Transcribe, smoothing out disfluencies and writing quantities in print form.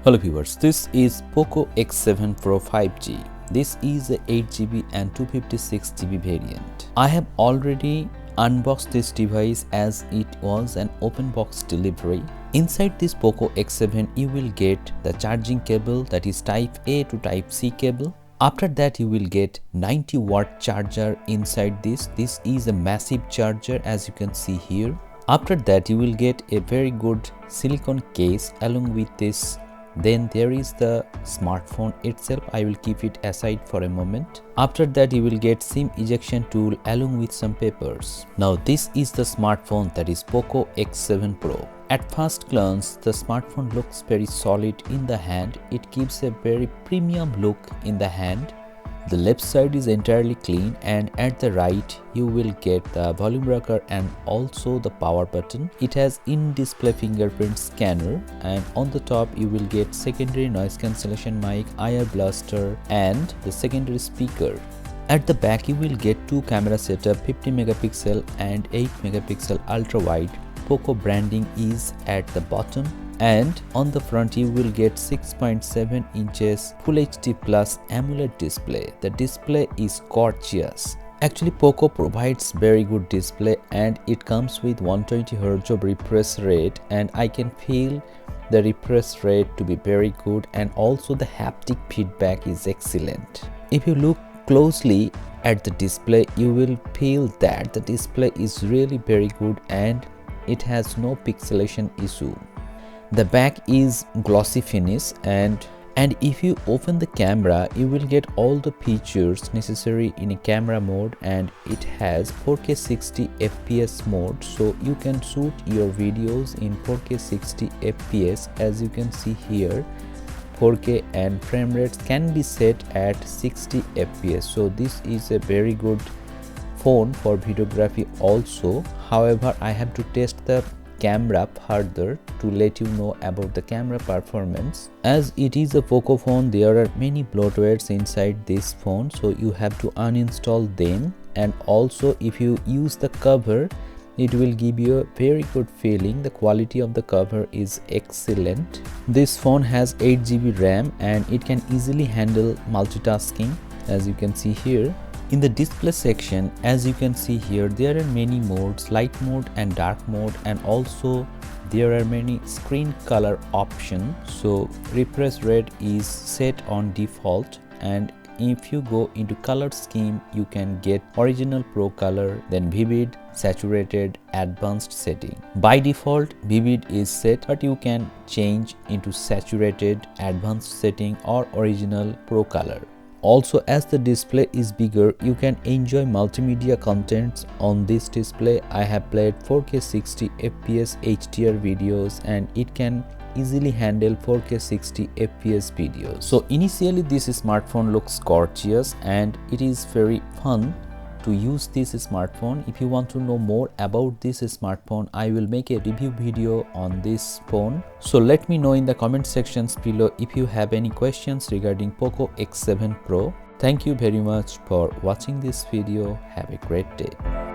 Hello viewers, this is Poco X7 Pro 5G. This is a 8GB and 256GB variant. I have already unboxed this device as it was an open box delivery. Inside this Poco X7 you will get the charging cable, that is type A to type C cable. After that you will get 90-watt charger inside this. This is a massive charger as you can see here. After that you will get a very good silicone case along with this. Then there is the smartphone itself. I will keep it aside for a moment. After that you will get SIM ejection tool along with some papers. Now this is the smartphone, that is Poco X7 Pro. At first glance the smartphone looks very solid in the hand. It gives a very premium look in the hand. The left side is entirely clean and at the right you will get the volume rocker and also the power button. It has in-display fingerprint scanner and on the top you will get secondary noise cancellation mic, IR blaster and the secondary speaker. At the back you will get two camera setup, 50 megapixel and 8 megapixel ultra wide. Poco branding is at the bottom. And on the front you will get 6.7 inches Full HD Plus AMOLED display. The display is gorgeous. Actually Poco provides very good display and it comes with 120Hz of refresh rate, and I can feel the refresh rate to be very good, and also the haptic feedback is excellent. If you look closely at the display you will feel that the display is really very good and it has no pixelation issue. The back is glossy finish and if you open the camera you will get all the features necessary in a camera mode, and it has 4K 60 FPS mode, so you can shoot your videos in 4K 60 FPS. As you can see here 4K and frame rates can be set at 60 FPS, so this is a very good phone for videography also. However, I have to test the camera further to let you know about the camera performance. As it is a Poco phone, there are many bloatwares inside this phone, so you have to uninstall them, and also if you use the cover it will give you a very good feeling. The quality of the cover is excellent. This phone has 8GB RAM and it can easily handle multitasking, as you can see here. In the display section, as you can see here, there are many modes, light mode and dark mode, and also there are many screen color options. So refresh rate is set on default, and if you go into color scheme you can get original pro color, then vivid, saturated, advanced setting. By default vivid is set, but you can change into saturated, advanced setting or original pro color. Also, as the display is bigger you can enjoy multimedia contents on this display. I have played 4K 60 FPS HDR videos and it can easily handle 4K 60 FPS videos. So initially this smartphone looks gorgeous and it is very fun to use this smartphone. If you want to know more about this smartphone, I will make a review video on this phone. So let me know in the comment sections below if you have any questions regarding Poco X7 Pro. Thank you very much for watching this video. Have a great day.